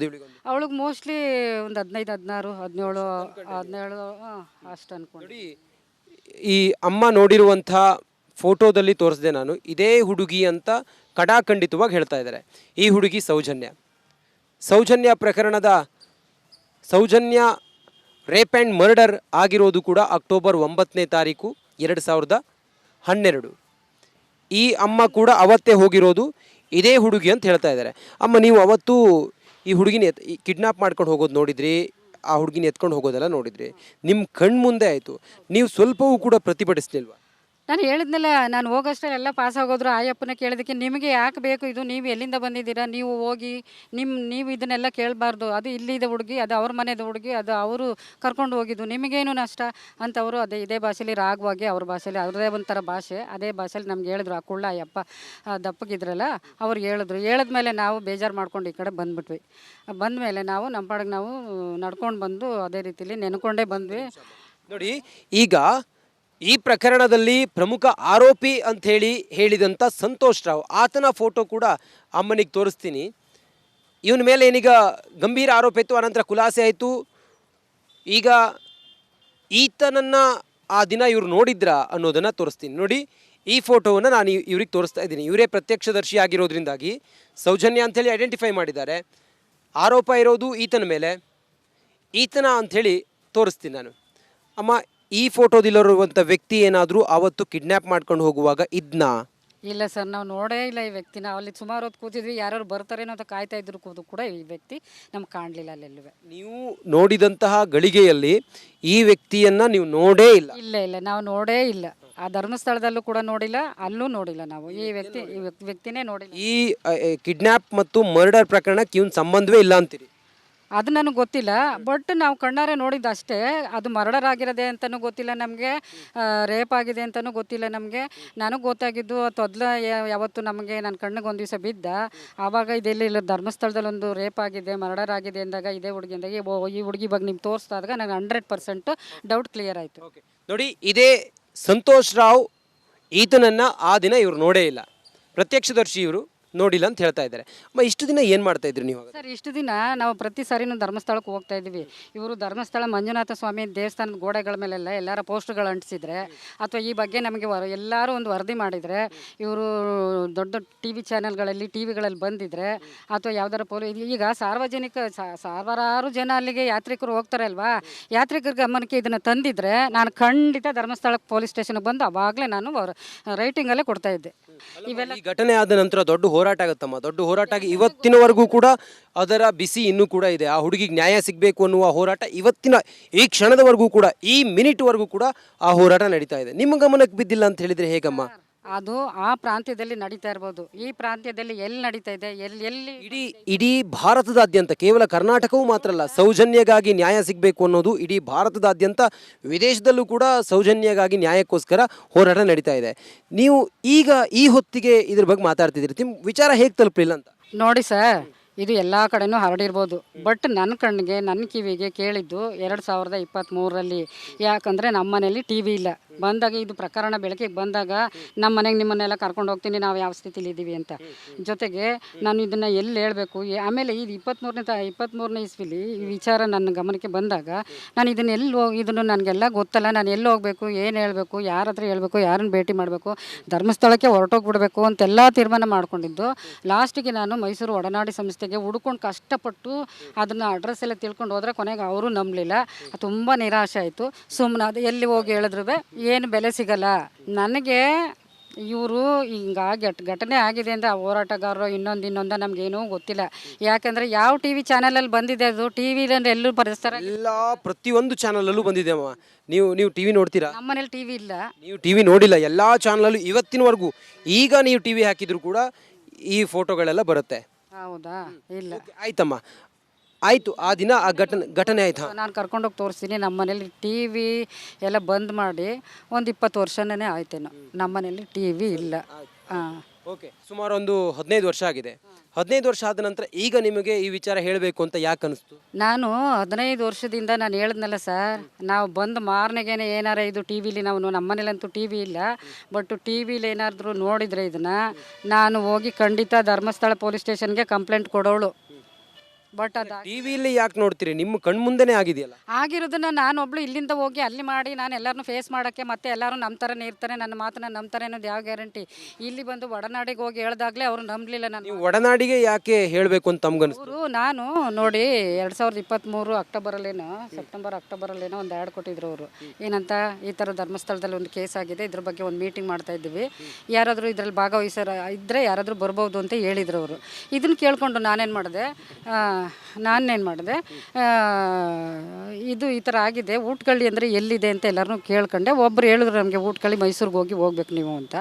ಇವಳಿಗೊಂದು ಅವಳಿಗೆ ಮೋಸ್ಟ್ಲಿ ಒಂದು 15, 16, 17, 17 ಅಷ್ಟು ಅನ್ಕೊಂಡು. ನೋಡಿ, ಈ ಅಮ್ಮ ನೋಡಿರುವಂಥ ಫೋಟೋದಲ್ಲಿ ತೋರಿಸಿದೆ ನಾನು, ಇದೇ ಹುಡುಗಿ ಅಂತ ಕಡಾಖಂಡಿತವಾಗಿ ಹೇಳ್ತಾ ಇದ್ದಾರೆ. ಈ ಹುಡುಗಿ ಸೌಜನ್ಯ ಪ್ರಕರಣದ ಸೌಜನ್ಯ ರೇಪ್ ಆ್ಯಂಡ್ ಮರ್ಡರ್ ಆಗಿರೋದು ಕೂಡ ಅಕ್ಟೋಬರ್ 9ನೇ ತಾರೀಕು 2012. ಈ ಅಮ್ಮ ಕೂಡ ಅವತ್ತೇ ಹೋಗಿರೋದು ಇದೇ ಹುಡುಗಿ ಅಂತ ಹೇಳ್ತಾ ಇದ್ದಾರೆ. ಅಮ್ಮ, ನೀವು ಅವತ್ತು ಈ ಹುಡುಗಿನ ಕಿಡ್ನಾಪ್ ಮಾಡ್ಕೊಂಡು ಹೋಗೋದು ನೋಡಿದ್ರಿ, ಆ ಹುಡುಗಿನ ಎತ್ಕೊಂಡು ಹೋಗೋದೆಲ್ಲ ನೋಡಿದ್ರಿ, ನಿಮ್ಮ ಕಣ್ಣು ಮುಂದೆ ಆಯಿತು, ನೀವು ಸ್ವಲ್ಪವೂ ಕೂಡ ಪ್ರತಿಭಟಿಸ್ಲಿಲ್ವಾ? ನಾನು ಹೇಳಿದ್ನಲ್ಲ, ನಾನು ಹೋಗೋಷ್ಟರಲ್ಲಿ ಎಲ್ಲ ಪಾಸ್ ಆಗೋದ್ರು. ಆಯಪ್ಪನ ಕೇಳಿದಕ್ಕೆ, ನಿಮಗೆ ಯಾಕೆ ಬೇಕು ಇದು, ನೀವು ಎಲ್ಲಿಂದ ಬಂದಿದ್ದೀರಾ, ನೀವು ಹೋಗಿ ನೀವು ಇದನ್ನೆಲ್ಲ ಕೇಳಬಾರ್ದು, ಅದು ಇಲ್ಲಿದೆ ಹುಡುಗಿ, ಅದು ಅವ್ರ ಮನೆಯದು ಹುಡುಗಿ, ಅದು ಅವರು ಕರ್ಕೊಂಡು ಹೋಗಿದ್ದು, ನಿಮಗೇನು ನಷ್ಟ ಅಂತ ಅವರು ಇದೇ ಭಾಷೆಯಲ್ಲಿ ರಾಗವಾಗಿ ಅವ್ರ ಭಾಷೆಯಲ್ಲಿ ಅವ್ರದೇ ಒಂಥರ ಭಾಷೆ, ಅದೇ ಭಾಷೆಯಲ್ಲಿ ನಮ್ಗೆ ಹೇಳಿದ್ರು. ಆ ಕುಳ್ಳ ಅಯ್ಯಪ್ಪ ದಪ್ಪಗಿದ್ರಲ್ಲ ಅವ್ರಿಗೆ ಹೇಳಿದ್ಮೇಲೆ ನಾವು ಬೇಜಾರು ಮಾಡ್ಕೊಂಡು ಈ ಕಡೆ ಬಂದ್ಬಿಟ್ವಿ. ಬಂದಮೇಲೆ ನಾವು ನಮ್ಮ ಪಾಡಿಗೆ ನಾವು ನಡ್ಕೊಂಡು ಬಂದು ಅದೇ ರೀತಿಯಲ್ಲಿ ನೆನ್ಕೊಂಡೇ ಬಂದ್ವಿ. ನೋಡಿ, ಈಗ ಈ ಪ್ರಕರಣದಲ್ಲಿ ಪ್ರಮುಖ ಆರೋಪಿ ಅಂತ ಹೇಳಿದಂಥ ಸಂತೋಷ್ ರಾವ್, ಆತನ ಫೋಟೋ ಕೂಡ ಅಮ್ಮನಿಗೆ ತೋರಿಸ್ತೀನಿ. ಇವನ ಮೇಲೆ ಏನೀಗ ಗಂಭೀರ ಆರೋಪ ಇತ್ತು, ಅನಂತರ ಖುಲಾಸೆ ಆಯಿತು. ಈಗ ಈತನನ್ನು ಆ ದಿನ ಇವ್ರು ನೋಡಿದ್ರ ಅನ್ನೋದನ್ನು ತೋರಿಸ್ತೀನಿ. ನೋಡಿ, ಈ ಫೋಟೋವನ್ನು ನಾನು ಇವ್ರಿಗೆ ತೋರಿಸ್ತಾ ಇದ್ದೀನಿ. ಇವರೇ ಪ್ರತ್ಯಕ್ಷದರ್ಶಿ ಆಗಿರೋದ್ರಿಂದಾಗಿ ಸೌಜನ್ಯ ಅಂಥೇಳಿ ಐಡೆಂಟಿಫೈ ಮಾಡಿದ್ದಾರೆ. ಆರೋಪ ಇರೋದು ಈತನ ಮೇಲೆ, ಈತನ ಅಂಥೇಳಿ ತೋರಿಸ್ತೀನಿ ನಾನು. ಅಮ್ಮ, ಈ ಫೋಟೋದಿಲ್ಲಿರುವಂಥ ವ್ಯಕ್ತಿ ಏನಾದರೂ ಆವತ್ತು ಕಿಡ್ನ್ಯಾಪ್ ಮಾಡ್ಕೊಂಡು ಹೋಗುವಾಗ ಇದ್ನಾ? ಇಲ್ಲ ಸರ್, ನಾವು ನೋಡೇ ಇಲ್ಲ ಈ ವ್ಯಕ್ತಿನ. ಅಲ್ಲಿ ಸುಮಾರು ಹೊತ್ತು ಕೂತಿದ್ವಿ, ಯಾರು ಬರ್ತಾರೇನೋ ಅಂತ ಕಾಯ್ತಾ ಇದ್ರು ಕೂಡ ಈ ವ್ಯಕ್ತಿ ನಮ್ಗೆ ಕಾಣಲಿಲ್ಲ ಅಲ್ಲೆಲ್ಲೂ. ನೀವು ನೋಡಿದಂತಹ ಗಳಿಗೆಯಲ್ಲಿ ಈ ವ್ಯಕ್ತಿಯನ್ನು ನೀವು ನೋಡೇ ಇಲ್ಲ? ಇಲ್ಲ, ನಾವು ನೋಡೇ ಇಲ್ಲ. ಆ ಧರ್ಮಸ್ಥಳದಲ್ಲೂ ಕೂಡ ನೋಡಿಲ್ಲ, ಅಲ್ಲೂ ನೋಡಿಲ್ಲ ನಾವು. ಈ ವ್ಯಕ್ತಿನೇ ನೋಡಿಲ್ಲ. ಈ ಕಿಡ್ನ್ಯಾಪ್ ಮತ್ತು ಮರ್ಡರ್ ಪ್ರಕರಣಕ್ಕೆ ಇವನ್ ಸಂಬಂಧವೇ ಇಲ್ಲ ಅಂತೀರಿ? ಅದು ನನಗೆ ಗೊತ್ತಿಲ್ಲ, ಬಟ್ ನಾವು ಕಣ್ಣಾರೆ ನೋಡಿದ್ದು ಅಷ್ಟೇ. ಅದು ಮರ್ಡರ್ ಆಗಿರೋದೆ ಅಂತಲೂ ಗೊತ್ತಿಲ್ಲ ನಮಗೆ, ರೇಪ್ ಆಗಿದೆ ಅಂತಲೂ ಗೊತ್ತಿಲ್ಲ ನಮಗೆ. ನನಗೆ ಗೊತ್ತಾಗಿದ್ದು ತೊದಲ ಯಾವತ್ತು ನಮಗೆ ನನ್ನ ಕಣ್ಣಿಗೆ ಒಂದು ದಿವಸ ಬಿದ್ದ, ಆವಾಗ ಇಲ್ಲ ಧರ್ಮಸ್ಥಳದಲ್ಲಿ ಒಂದು ರೇಪ್ ಆಗಿದೆ, ಮರ್ಡರ್ ಆಗಿದೆ ಅಂದಾಗ ಇದೇ ಹುಡುಗಿ ಅಂದಾಗ ಈ ಹುಡುಗಿ ಬಗ್ಗೆ ನಿಮ್ಗೆ ತೋರಿಸಿದಾಗ ನನಗೆ 100% ಡೌಟ್ ಕ್ಲಿಯರ್ ಆಯಿತು. ನೋಡಿ, ಇದೇ ಸಂತೋಷ್ ರಾವ್, ಈತನನ್ನು ಆ ದಿನ ಇವರು ನೋಡೇ ಇಲ್ಲ, ಪ್ರತ್ಯಕ್ಷದರ್ಶಿ ಇವರು ನೋಡಿಲ್ಲ ಅಂತ ಹೇಳ್ತಾ ಇದ್ದಾರೆ. ಇಷ್ಟು ದಿನ ಏನು ಮಾಡ್ತಾ ಇದ್ರಿ ನೀವು? ಸರ್, ಇಷ್ಟು ದಿನ ನಾವು ಪ್ರತಿ ಸಾರಿನೂ ಧರ್ಮಸ್ಥಳಕ್ಕೆ ಹೋಗ್ತಾ ಇದ್ವಿ. ಇವರು ಧರ್ಮಸ್ಥಳ ಮಂಜುನಾಥ ಸ್ವಾಮಿ ದೇವಸ್ಥಾನದ ಗೋಡೆಗಳ ಮೇಲೆಲ್ಲ ಎಲ್ಲರ ಪೋಸ್ಟ್ಗಳು ಅಂಟಿಸಿದ್ರೆ, ಅಥವಾ ಈ ಬಗ್ಗೆ ನಮಗೆ ಎಲ್ಲರೂ ಒಂದು ವರದಿ ಮಾಡಿದರೆ, ಇವರು ದೊಡ್ಡ ಟಿ ವಿ ಚಾನೆಲ್ಗಳಲ್ಲಿ ಟಿ ವಿಗಳಲ್ಲಿ ಬಂದಿದ್ರೆ, ಅಥವಾ ಯಾವ್ದಾರ ಈಗ ಸಾವಿರಾರು ಜನ ಅಲ್ಲಿಗೆ ಯಾತ್ರಿಕರು ಹೋಗ್ತಾರೆ ಅಲ್ವಾ, ಯಾತ್ರಿಕರ ಗಮನಕ್ಕೆ ಇದನ್ನು ತಂದಿದ್ರೆ ನಾನು ಖಂಡಿತ ಧರ್ಮಸ್ಥಳಕ್ಕೆ ಪೊಲೀಸ್ ಸ್ಟೇಷನ್ಗೆ ಬಂದು ಅವಾಗಲೇ ನಾನು ರೈಟಿಂಗಲ್ಲೇ ಕೊಡ್ತಾ ಇದ್ದೆ. ಇವೆಲ್ಲ ಘಟನೆ ಆದ ನಂತರ ದೊಡ್ಡ ಹೋರಾಟ ಆಗುತ್ತಮ್ಮ, ದೊಡ್ಡ ಹೋರಾಟ ಆಗಿ ಇವತ್ತಿನವರೆಗೂ ಕೂಡ ಅದರ ಬಿಸಿ ಇನ್ನೂ ಕೂಡ ಇದೆ. ಆ ಹುಡುಗಿಗೆ ನ್ಯಾಯ ಸಿಗಬೇಕು ಅನ್ನುವ ಹೋರಾಟ ಈ ಕ್ಷಣದವರೆಗೂ ಕೂಡ, ಈ ಮಿನಿಟ್ವರೆಗೂ ಕೂಡ ಆ ಹೋರಾಟ ನಡೀತಾ ಇದೆ. ನಿಮ್ಮ ಗಮನಕ್ಕೆ ಬಿದ್ದಿಲ್ಲ ಅಂತ ಹೇಳಿದ್ರೆ ಹೇಗಮ್ಮ? ಅದು ಆ ಪ್ರಾಂತ್ಯದಲ್ಲಿ ನಡೀತಾ ಇರ್ಬೋದು, ಈ ಪ್ರಾಂತ್ಯದಲ್ಲಿ ಎಲ್ಲಿ ನಡೀತಾ ಇದೆ, ಎಲ್ಲಿ ಇಡೀ ಭಾರತದಾದ್ಯಂತ, ಕೇವಲ ಕರ್ನಾಟಕವೂ ಮಾತ್ರ ಅಲ್ಲ, ಸೌಜನ್ಯಗಾಗಿ ನ್ಯಾಯ ಸಿಗಬೇಕು ಅನ್ನೋದು ಇಡೀ ಭಾರತದಾದ್ಯಂತ, ವಿದೇಶದಲ್ಲೂ ಕೂಡ ಸೌಜನ್ಯಗಾಗಿ ನ್ಯಾಯಕ್ಕೋಸ್ಕರ ಹೋರಾಟ ನಡೀತಾ ಇದೆ. ನೀವು ಈಗ ಈ ಹೊತ್ತಿಗೆ ಇದ್ರ ಬಗ್ಗೆ ಮಾತಾಡ್ತಿದ್ದೀರಿ, ನಿಮ್ಮ ವಿಚಾರ ಹೇಗೆ ತಲುಪಲಿಲ್ಲ ಅಂತ? ನೋಡಿ ಸರ್, ಇದು ಎಲ್ಲ ಕಡೆನೂ ಹರಡಿರ್ಬೋದು, ಬಟ್ ನನ್ನ ಕಣ್ಣಿಗೆ ನನ್ನ ಕಿವಿಗೆ ಕೇಳಿದ್ದು 2023ರಲ್ಲಿ. ಯಾಕಂದರೆ ನಮ್ಮ ಮನೇಲಿ ಟಿ ವಿ ಇಲ್ಲ. ಬಂದಾಗ ಇದು ಪ್ರಕರಣ ಬೆಳಕಿಗೆ ಬಂದಾಗ ನಮ್ಮ ಮನೆಗೆ ನಿಮ್ಮನ್ನೆಲ್ಲ ಕರ್ಕೊಂಡು ಹೋಗ್ತೀನಿ, ನಾವು ಯಾವ ಸ್ಥಿತಿಲಿ ಇದ್ದೀವಿ ಅಂತ. ಜೊತೆಗೆ ನಾನು ಇದನ್ನು ಎಲ್ಲಿ ಹೇಳಬೇಕು, ಆಮೇಲೆ ಇದು 23ನೇ ಇಸ್ವಿಲಿ ಈ ವಿಚಾರ ನನ್ನ ಗಮನಕ್ಕೆ ಬಂದಾಗ ನಾನು ಇದನ್ನು ನನಗೆಲ್ಲ ಗೊತ್ತಲ್ಲ, ನಾನು ಎಲ್ಲಿ ಹೋಗಬೇಕು, ಏನು ಹೇಳಬೇಕು, ಯಾರ ಹತ್ರ ಹೇಳಬೇಕು, ಯಾರನ್ನು ಭೇಟಿ ಮಾಡಬೇಕು, ಧರ್ಮಸ್ಥಳಕ್ಕೆ ಹೊರಟೋಗ್ಬಿಡ್ಬೇಕು ಅಂತೆಲ್ಲ ತೀರ್ಮಾನ ಮಾಡ್ಕೊಂಡಿದ್ದು. ಲಾಸ್ಟಿಗೆ ನಾನು ಮೈಸೂರು ಒಡನಾಡಿ ಸಂಸ್ಥೆಗೆ ಹುಡ್ಕೊಂಡು ಕಷ್ಟಪಟ್ಟು ಅದನ್ನು ಅಡ್ರೆಸ್ ಎಲ್ಲ ತಿಳ್ಕೊಂಡು ಹೋದರೆ ಕೊನೆಗೆ ಅವರು ನಂಬಲಿಲ್ಲ. ತುಂಬ ನಿರಾಶೆ ಆಯಿತು. ಸುಮ್ಮನೆ ಅದು ಎಲ್ಲಿ ಹೋಗಿ ಹೇಳಿದ್ರು ಏನು ಬೆಲೆ ಸಿಗಲ್ಲ ನನಗೆ. ಇವರು ಹಿಂಗಾಗಿ ಘಟನೆ ಆಗಿದೆ ಅಂದರೆ ಆ ಹೋರಾಟಗಾರರು ಇನ್ನೊಂದು ನಮಗೇನೂ ಗೊತ್ತಿಲ್ಲ. ಯಾಕಂದರೆ ಯಾವ ಟಿ ವಿ ಚಾನಲಲ್ಲಿ ಬಂದಿದೆ, ಅದು ಟಿ ವಿಲಿ ಎಲ್ಲೂ ಪರಿಸ್ತಾರೆ, ಎಲ್ಲ ಪ್ರತಿಯೊಂದು ಚಾನಲಲ್ಲೂ ಬಂದಿದೆ ಅಮ್ಮ. ನೀವು ಟಿ ವಿ ನೋಡ್ತೀರಾ? ನಮ್ಮ ಮನೇಲಿ ಟಿ ವಿ ಇಲ್ಲ. ನೀವು ಟಿ ವಿ ನೋಡಿಲ್ಲ? ಎಲ್ಲ ಚಾನಲಲ್ಲೂ ಇವತ್ತಿನವರೆಗೂ, ಈಗ ನೀವು ಟಿ ವಿ ಹಾಕಿದ್ರು ಕೂಡ ಈ ಫೋಟೋಗಳೆಲ್ಲ ಬರುತ್ತೆ. ಹೌದಾ? ಇಲ್ಲ. ಆಯ್ತಮ್ಮ, ಆಯಿತು. ಆ ದಿನ ಆ ಘಟನೆ ಆಯ್ತು. ನಾನು ಕರ್ಕೊಂಡೋಗಿ ತೋರಿಸ್ತೀನಿ. ನಮ್ಮ ಮನೇಲಿ ಟಿ ವಿ ಎಲ್ಲ ಬಂದ್ ಮಾಡಿ ಒಂದು 20 ವರ್ಷನೇ ಆಯ್ತೇನೋ ನಮ್ಮ ಮನೇಲಿ ಟಿ ವಿ ಇಲ್ಲ. ಓಕೆ, ಸುಮಾರು ಒಂದು 15 ವರ್ಷ ಆಗಿದೆ. 15 ವರ್ಷ ಆದ ನಂತರ ಈಗ ನಿಮಗೆ ಈ ವಿಚಾರ ಹೇಳಬೇಕು ಅಂತ ಯಾಕೆ ಅನಿಸ್ತು? ನಾನು 15 ವರ್ಷದಿಂದ ನಾನು ಹೇಳಿದ್ನಲ್ಲ ಸರ್, ನಾವು ಬಂದು ಮಾರನೆಗೇನೆ ಏನಾರ ಇದು ಟಿ ವಿಲಿ, ನಮ್ಮ ಮನೇಲಂತೂ ಟಿ ವಿ ಇಲ್ಲ, ಬಟ್ ಟಿ ವಿಲಿ ಏನಾದರೂ ನೋಡಿದರೆ ಇದನ್ನು ನಾನು ಹೋಗಿ ಖಂಡಿತ ಧರ್ಮಸ್ಥಳ ಪೊಲೀಸ್ ಸ್ಟೇಷನ್ಗೆ ಕಂಪ್ಲೇಂಟ್ ಕೊಡೋಳು. ಬಟ್ ಅದು ಟಿವಿಲಿ ಯಾಕೆ ನೋಡ್ತೀರಿ? ನಿಮ್ಮ ಕಣ್ಮುಂದೆನೇ ಆಗಿದೆಯಲ್ಲ. ಆಗಿರೋದನ್ನ ನಾನೊಬ್ಳು ಇಲ್ಲಿಂದ ಹೋಗಿ ಅಲ್ಲಿ ಮಾಡಿ ನಾನು ಎಲ್ಲರನ್ನೂ ಫೇಸ್ ಮಾಡೋಕ್ಕೆ ಮತ್ತೆ ಎಲ್ಲರೂ ನಮ್ಮ ಥರನೇ ಇರ್ತಾರೆ, ನನ್ನ ಮಾತನ್ನ ನಂಬ್ತಾರೆ ಅನ್ನೋದು ಯಾವ ಗ್ಯಾರಂಟಿ? ಇಲ್ಲಿ ಬಂದು ಒಡನಾಡಿಗೆ ಹೋಗಿ ಹೇಳ್ದಾಗಲೇ ಅವರು ನಂಬಲಿಲ್ಲ ನಾನು. ನೀವು ಒಡನಾಡಿಗೆ ಯಾಕೆ ಹೇಳಬೇಕು ಅಂತ ತಮ್ಗನ್ಸ್ತು? ಅವರು ನಾನು ನೋಡಿ 2023 ಅಕ್ಟೋಬರಲ್ಲೇನೋ ಅಕ್ಟೋಬರಲ್ಲೇನೋ ಒಂದು ಆ್ಯಡ್ ಕೊಟ್ಟಿದ್ರು ಅವರು. ಏನಂತ, ಈ ಥರ ಧರ್ಮಸ್ಥಳದಲ್ಲಿ ಒಂದು ಕೇಸ್ ಆಗಿದೆ, ಇದ್ರ ಬಗ್ಗೆ ಒಂದು ಮೀಟಿಂಗ್ ಮಾಡ್ತಾ ಇದ್ದೀವಿ, ಯಾರಾದರೂ ಇದರಲ್ಲಿ ಭಾಗವಹಿಸೋರು ಇದ್ದರೆ ಯಾರಾದರೂ ಬರ್ಬೋದು ಅಂತ ಹೇಳಿದ್ರು ಅವರು. ಇದನ್ನು ಕೇಳಿಕೊಂಡು ನಾನೇನು ಮಾಡಿದೆ, ಇದು ಈ ಥರ ಆಗಿದೆ, ಊಟಕಳ್ಳಿ ಅಂದರೆ ಎಲ್ಲಿದೆ ಅಂತ ಎಲ್ಲರನ್ನೂ ಕೇಳ್ಕೊಂಡೆ. ಒಬ್ಬರು ಹೇಳಿದ್ರು ನಮಗೆ, ಊಟಕಳ್ಳಿ ಮೈಸೂರಿಗೆ ಹೋಗ್ಬೇಕು ನೀವು ಅಂತ.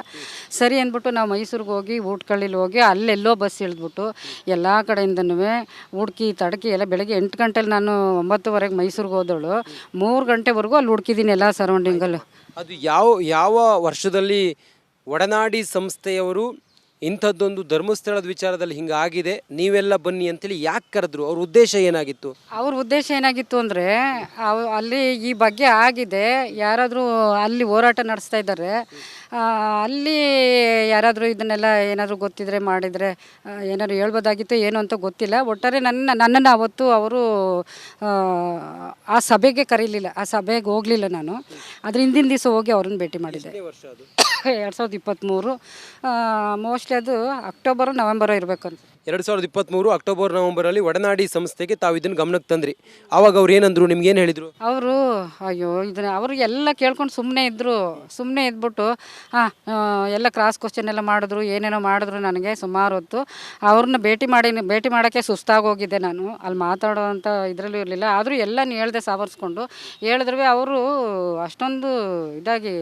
ಸರಿ ಅಂದ್ಬಿಟ್ಟು ನಾವು ಮೈಸೂರಿಗೆ ಹೋಗಿ ಊಟಕಳ್ಳಿಲಿ ಹೋಗಿ ಅಲ್ಲೆಲ್ಲೋ ಬಸ್ ಇಳಿದ್ಬಿಟ್ಟು ಎಲ್ಲ ಕಡೆಯಿಂದನೂ ಹುಡುಕಿ ತಡಕಿ ಎಲ್ಲ ಬೆಳಗ್ಗೆ 8 ಗಂಟೆಲಿ ನಾನು 9:30 ಮೈಸೂರಿಗೆ ಹೋದವಳು 3 ಗಂಟೆವರೆಗೂ ಅಲ್ಲಿ ಹುಡುಕಿದ್ದೀನಿ ಎಲ್ಲ ಸರೌಂಡಿಂಗಲ್ಲೂ. ಅದು ಯಾವ ವರ್ಷದಲ್ಲಿ ಒಡನಾಡಿ ಸಂಸ್ಥೆಯವರು ಇಂಥದ್ದೊಂದು ಧರ್ಮಸ್ಥಳದ ವಿಚಾರದಲ್ಲಿ ಹಿಂಗಾಗಿದೆ, ನೀವೆಲ್ಲ ಬನ್ನಿ ಅಂತೇಳಿ ಯಾಕೆ ಕರೆದ್ರು? ಅವ್ರ ಉದ್ದೇಶ ಏನಾಗಿತ್ತು? ಅವ್ರ ಉದ್ದೇಶ ಏನಾಗಿತ್ತು ಅಂದರೆ, ಅಲ್ಲಿ ಈ ಬಗ್ಗೆ ಆಗಿದೆ, ಯಾರಾದರೂ ಅಲ್ಲಿ ಹೋರಾಟ ನಡೆಸ್ತಾ ಇದ್ದಾರೆ, ಅಲ್ಲಿ ಯಾರಾದರೂ ಇದನ್ನೆಲ್ಲ ಏನಾದರೂ ಗೊತ್ತಿದ್ರೆ ಮಾಡಿದರೆ ಏನಾದ್ರು ಹೇಳ್ಬೋದಾಗಿತ್ತು, ಏನು ಅಂತ ಗೊತ್ತಿಲ್ಲ. ಒಟ್ಟಾರೆ ನನ್ನನ್ನು ಅವತ್ತು ಅವರು ಆ ಸಭೆಗೆ ಕರೀಲಿಲ್ಲ, ಆ ಸಭೆಗೆ ಹೋಗಲಿಲ್ಲ. ನಾನು ಅದ್ರ ಹಿಂದಿನ ದಿವಸ ಹೋಗಿ ಅವ್ರನ್ನ ಭೇಟಿ ಮಾಡಿದ್ದೆ. 2023 ಮೋಸ್ಟ್ಲಿ ಅದು ಅಕ್ಟೋಬರು ನವೆಂಬರು ಇರಬೇಕು ಅಂತ. 2023 ಅಕ್ಟೋಬರ್ ನವೆಂಬರಲ್ಲಿ ಒಡನಾಡಿ ಸಂಸ್ಥೆಗೆ ತಾವು ಇದನ್ನು ಗಮನಕ್ಕೆ ತಂದ್ರಿ. ಆವಾಗ ಅವ್ರು ಏನಂದ್ರು, ನಿಮ್ಗೇನು ಹೇಳಿದರು? ಅವರು ಅಯ್ಯೋ ಇದನ್ನ ಅವರು ಎಲ್ಲ ಕೇಳ್ಕೊಂಡು ಸುಮ್ಮನೆ ಇದ್ಬಿಟ್ಟು ಎಲ್ಲ ಕ್ರಾಸ್ ಕ್ವಶನ್ ಎಲ್ಲ ಮಾಡಿದ್ರು, ಏನೇನೋ ಮಾಡಿದ್ರು. ನನಗೆ ಸುಮಾರು ಹೊತ್ತು ಅವ್ರನ್ನ ಭೇಟಿ ಮಾಡೋಕ್ಕೆ ಸುಸ್ತಾಗೋಗಿದ್ದೆ ನಾನು. ಅಲ್ಲಿ ಮಾತಾಡೋವಂಥ ಇದರಲ್ಲೂ ಇರಲಿಲ್ಲ. ಆದರೂ ಎಲ್ಲ ಹೇಳ್ದೆ ಸಾವರ್ಸ್ಕೊಂಡು ಹೇಳಿದ್ರು. ಅವರು ಅಷ್ಟೊಂದು ಇದಾಗಿ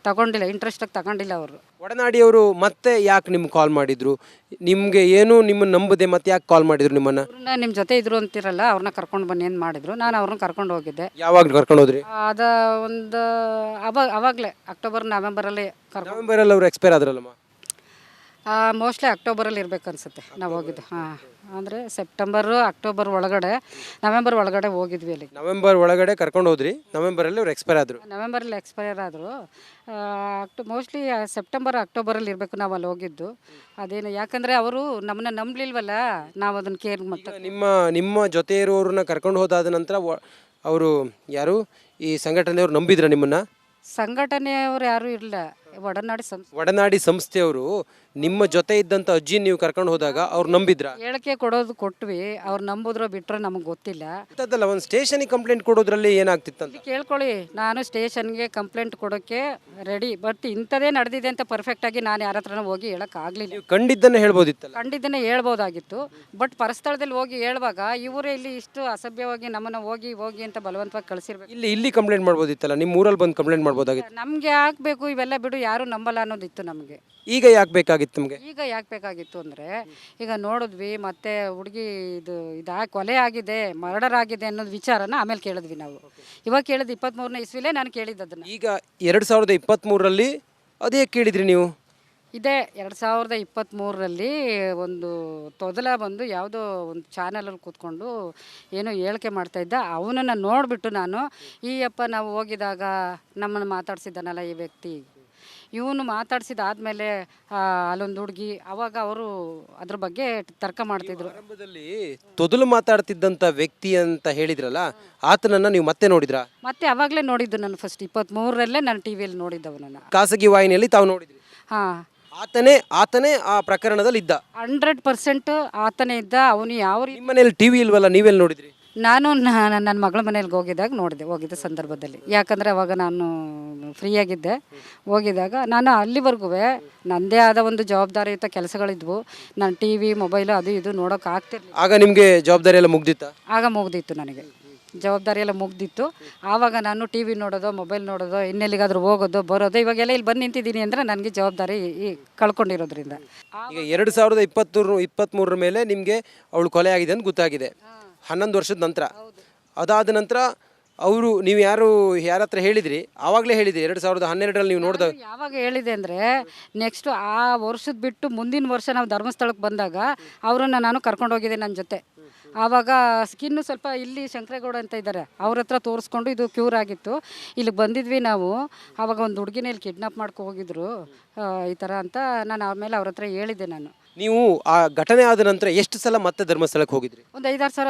ತಗೊಂಡಿಲ್ಲ, ಇಂಟ್ರೆಸ್ಟಾಗಿ ತಗೊಂಡಿಲ್ಲ ಅವರು. ಒಡನಾಡಿಯವರು ಮತ್ತೆ ಯಾಕೆ ನಿಮ್ಗೆ ಕಾಲ್ ಮಾಡಿದ್ರು? ನಿಮಗೆ ಏನು ನಿಮ್ಮನ್ನು ನಂಬದೆ ಮತ್ತೆ ಯಾಕೆ ಕಾಲ್ ಮಾಡಿದ್ರು ನಿಮ್ಮನ್ನು? ಅವ್ರನ್ನ ನಿಮ್ಮ ಜೊತೆ ಇದ್ರು ಅಂತಿರಲ್ಲ, ಅವ್ರನ್ನ ಕರ್ಕೊಂಡು ಬನ್ನಿ ಅಂತ ಮಾಡಿದ್ರು. ನಾನು ಅವ್ರನ್ನ ಕರ್ಕೊಂಡು ಹೋಗಿದ್ದೆ. ಯಾವಾಗ ಕರ್ಕೊಂಡು ಹೋದ್ರಿ? ಒಂದು ಅವಾಗಲೇ ಅಕ್ಟೋಬರ್ ನವೆಂಬರಲ್ಲಿ ನವೆಂಬರಲ್ಲಿ ಅವರು ಎಕ್ಸ್ಪೈರ್ ಆದ್ರಲ್ಲಮ್ಮ. ಮೋಸ್ಟ್ಲಿ ಅಕ್ಟೋಬರಲ್ಲಿ ಇರಬೇಕು ಅನಿಸುತ್ತೆ ನಾವು ಹೋಗಿದ್ದು. ಅಂದರೆ ಅಕ್ಟೋಬರ್ ಒಳಗಡೆ, ನವೆಂಬರ್ ಒಳಗಡೆ ಹೋಗಿದ್ವಿ ಅಲ್ಲಿ. ನವೆಂಬರ್ ಒಳಗಡೆ ಕರ್ಕೊಂಡು ಹೋದ್ರಿ, ನವೆಂಬರಲ್ಲಿ ಅವ್ರು ಎಕ್ಸ್ಪೈರ್ ಆದರು. ನವೆಂಬರಲ್ಲಿ ಎಕ್ಸ್ಪೈರ್ ಆದರು. ಮೋಸ್ಟ್ಲಿ ಅಕ್ಟೋಬರಲ್ಲಿ ಇರಬೇಕು ನಾವು ಅಲ್ಲಿ ಹೋಗಿದ್ದು. ಅದೇನು, ಯಾಕಂದರೆ ಅವರು ನಮ್ಮನ್ನ ನಂಬಲಿಲ್ವಲ್ಲ, ನಾವು ಅದನ್ನು ಕೇರ್ ಮತ್ತು ನಿಮ್ಮ ಜೊತೆ ಇರೋರನ್ನ ಕರ್ಕೊಂಡು ಹೋದಾದ ನಂತರ ಅವರು ಯಾರು ಈ ಸಂಘಟನೆಯವರು ನಂಬಿದ್ರ ನಿಮ್ಮನ್ನ? ಸಂಘಟನೆಯವರು ಯಾರೂ ಇರಲಿಲ್ಲ. ಒಡನಾಡಿ ಸಂಸ್ಥೆಯವರು ನಿಮ್ಮ ಜೊತೆ ಇದ್ದಂಥ ಅಜ್ಜಿ ನೀವು ಕರ್ಕೊಂಡು ಹೋದಾಗ ಅವ್ರು ನಂಬಿದ್ರ? ಹೇಳಿಕೆ ಕೊಟ್ವಿ, ಅವ್ರು ನಂಬಿದ್ರೋ ಬಿಟ್ಟರೋ ನಮಗೆ ಗೊತ್ತಿಲ್ಲ. ಅಂತದಲ್ಲ, ಒಂದು ಸ್ಟೇಷನಿಗೆ ಕಂಪ್ಲೇಂಟ್ ಕೊಡೋದ್ರಲ್ಲಿ ಏನಾಗ್ತಿತ್ತಂತ ಕೇಳ್ಕೊಳ್ಳಿ. ನಾನು ಸ್ಟೇಷನ್ಗೆ ಕಂಪ್ಲೇಂಟ್ ಕೊಡೋಕ್ಕೆ ರೆಡಿ, ಬಟ್ ಇಂಥದೇ ನಡೆದಿದೆ ಅಂತ ಪರ್ಫೆಕ್ಟಾಗಿ ನಾನು ಯಾರ ಹತ್ರನೂ ಹೋಗಿ ಹೇಳೋಕ್ಕಾಗಲಿಲ್ಲ. ನೀವು ಕಂಡಿದ್ದನ್ನೇ ಹೇಳ್ಬೋದಿತ್ತಲ್ಲ? ಕಂಡಿದ್ದನ್ನೇ ಹೇಳ್ಬೋದಾಗಿತ್ತು. ಬಟ್ ಪರಸ್ಥಳದಲ್ಲಿ ಹೋಗಿ ಹೇಳುವಾಗ ಇವರೇ ಇಲ್ಲಿ ಇಷ್ಟು ಅಸಭ್ಯವಾಗಿ ನಮ್ಮನ್ನು ಹೋಗಿ ಅಂತ ಬಲವಂತವಾಗಿ ಕಳಿಸಿರ್ಬೇಕು. ಇಲ್ಲಿ ಕಂಪ್ಲೇಂಟ್ ಮಾಡ್ಬೋದಿತ್ತಲ್ಲ, ನಿಮ್ಮ ಊರಲ್ಲಿ ಬಂದು ಕಂಪ್ಲೇಂಟ್ ಮಾಡ್ಬೋದಾಗಿತ್ತು. ನಮಗೆ ಹಾಕಬೇಕು ಇವೆಲ್ಲ ಬಿಡು, ಯಾರು ನಂಬಲ್ಲ ಅನ್ನೋದಿತ್ತು ನಮಗೆ. ಈಗ ಯಾಕೆ ಬೇಕಾಗಿತ್ತು ನಿಮಗೆ? ಈಗ ಯಾಕೆ ಬೇಕಾಗಿತ್ತು ಅಂದರೆ, ಈಗ ನೋಡಿದ್ವಿ ಮತ್ತೆ ಹುಡುಗಿ ಕೊಲೆ ಆಗಿದೆ, ಮರ್ಡರ್ ಆಗಿದೆ ಅನ್ನೋದು ವಿಚಾರನ ಆಮೇಲೆ ಕೇಳಿದ್ವಿ ನಾವು. ಇವಾಗ ಕೇಳಿದ್ದು 23ನೇ ಇಸ್ವಿಲೇ ನಾನು ಕೇಳಿದ್ದು ಅದನ್ನು. ಈಗ 2023ರಲ್ಲಿ ಅದೇ ಕೇಳಿದ್ರಿ ನೀವು? ಇದೇ 2023ರಲ್ಲಿ ಒಂದು ಬಂದು ಯಾವುದೋ ಒಂದು ಚಾನಲಲ್ಲಿ ಕೂತ್ಕೊಂಡು ಏನೋ ಹೇಳಿಕೆ ಮಾಡ್ತಾಯಿದ್ದ. ಅವನನ್ನು ನೋಡಿಬಿಟ್ಟು ನಾನು, ನಾವು ಹೋಗಿದಾಗ ನಮ್ಮನ್ನು ಮಾತಾಡ್ಸಿದ್ದಾನಲ್ಲ ಈ ವ್ಯಕ್ತಿ, ಇವನು ಮಾತಾಡ್ಸಿದಾದ್ಮೇಲೆ ಅಲ್ಲೊಂದು ಹುಡುಗಿ, ಅವಾಗ ಅವರು ಅದ್ರ ಬಗ್ಗೆ ತರ್ಕ ಮಾಡ್ತಿದ್ರು. ಆರಂಭದಲ್ಲಿ ತೊದಲು ಮಾತಾಡ್ತಿದ್ದಂಥ ವ್ಯಕ್ತಿ ಅಂತ ಹೇಳಿದ್ರಲ್ಲ, ಆತನನ್ನು ನೀವು ಮತ್ತೆ ನೋಡಿದ್ರಾ? ಮತ್ತೆ ಅವಾಗಲೇ ನೋಡಿದ್ದು ನಾನು. ಫಸ್ಟ್ 23ರಲ್ಲೇ ನಾನು ಟಿವಿಯಲ್ಲಿ ನೋಡಿದ್ದವನನ್ನು, ಖಾಸಗಿ ವಾಹಿನಿಯಲ್ಲಿ ತಾವು ನೋಡಿದ್ರಿ? ಹಾಂ, ಆತನೇ ಆ ಪ್ರಕರಣದಲ್ಲಿ ಇದ್ದ. 100% ಆತನೇ ಇದ್ದ. ಅವನು ಯಾವ ನಿಮ್ಮ ಮನೇಲಿ ಟಿವಿ ಇಲ್ವಲ್ಲ, ನೀವೆಲ್ಲಿ ನೋಡಿದ್ರಿ? ನಾನು ನನ್ನ ಮಗಳ ಮನೇಲಿ ಹೋಗಿದ್ದ ಸಂದರ್ಭದಲ್ಲಿ, ಯಾಕಂದರೆ ಅವಾಗ ನಾನು ಫ್ರೀಯಾಗಿದ್ದೆ. ಹೋಗಿದಾಗ ನಾನು ಅಲ್ಲಿವರೆಗೂ ನನ್ನದೇ ಆದ ಒಂದು ಜವಾಬ್ದಾರಿಯುತ ಕೆಲಸಗಳಿದ್ವು. ನಾನು ಟಿವಿ ಮೊಬೈಲು ಅದು ಇದು ನೋಡೋಕೆ ಆಗ್ತಿರ್ಲಿಲ್ಲ. ಆಗ ನಿಮಗೆ ಜವಾಬ್ದಾರಿ ಎಲ್ಲ ಮುಗ್ದಿತ್ತಾ? ಆಗ ಮುಗ್ದಿತ್ತು, ನನಗೆ ಜವಾಬ್ದಾರಿ ಎಲ್ಲ ಮುಗ್ದಿತ್ತು. ಆವಾಗ ನಾನು ಟಿವಿ ನೋಡೋದು, ಮೊಬೈಲ್ ನೋಡೋದು, ಇನ್ನೆಲ್ಲಿಗಾದ್ರೂ ಹೋಗೋದು ಬರೋದು, ಇವಾಗೆಲ್ಲ ಇಲ್ಲಿ ಬಂದು ನಿಂತಿದ್ದೀನಿ ಅಂದರೆ ನನಗೆ ಜವಾಬ್ದಾರಿ ಕಳ್ಕೊಂಡಿರೋದ್ರಿಂದ. ಈಗ 2023 ಮೇಲೆ ನಿಮಗೆ ಅವಳು ಕೊಲೆ ಆಗಿದೆ ಅಂತ ಗೊತ್ತಾಗಿದೆ, 11 ವರ್ಷದ ನಂತರ. ಅದಾದ ನಂತರ ನೀವು ಯಾರ ಹತ್ರ ಹೇಳಿದ್ರಿ? ಆವಾಗಲೇ ಹೇಳಿದ್ರಿ 2012ರಲ್ಲಿ ನೀವು ನೋಡಿದಾಗ? ಯಾವಾಗ ಹೇಳಿದೆ ಅಂದರೆ, ನೆಕ್ಸ್ಟ್ ಆ ವರ್ಷದ ಬಿಟ್ಟು ಮುಂದಿನ ವರ್ಷ ನಾವು ಧರ್ಮಸ್ಥಳಕ್ಕೆ ಬಂದಾಗ ಅವರನ್ನು ನಾನು ಕರ್ಕೊಂಡು ಹೋಗಿದ್ದೆ ನನ್ನ ಜೊತೆ. ಆವಾಗ ಸ್ಕಿನ್ನು ಸ್ವಲ್ಪ ಇಲ್ಲಿ ಶಂಕರೇಗೌಡ ಅಂತ ಇದ್ದಾರೆ, ಅವ್ರ ಹತ್ರ ತೋರಿಸ್ಕೊಂಡು ಇದು ಕ್ಯೂರ್ ಆಗಿತ್ತು. ಇಲ್ಲಿಗೆ ಬಂದಿದ್ವಿ ನಾವು. ಆವಾಗ ಒಂದು ಹುಡುಗಿನ ಇಲ್ಲಿ ಕಿಡ್ನಾಪ್ ಮಾಡ್ಕೊ ಹೋಗಿದ್ರು ಈ ಥರ ಅಂತ ನಾನು ಆಮೇಲೆ ಅವ್ರ ಹತ್ರ ಹೇಳಿದ್ದೆ. ನಾನು ನೀವು ಆ ಘಟನೆ ಆದ ನಂತರ ಎಷ್ಟು ಸಲ ಮತ್ತೆ ಧರ್ಮಸ್ಥಳಕ್ಕೆ ಹೋಗಿದ್ರಿ? ಒಂದು 5-6 ಸಲ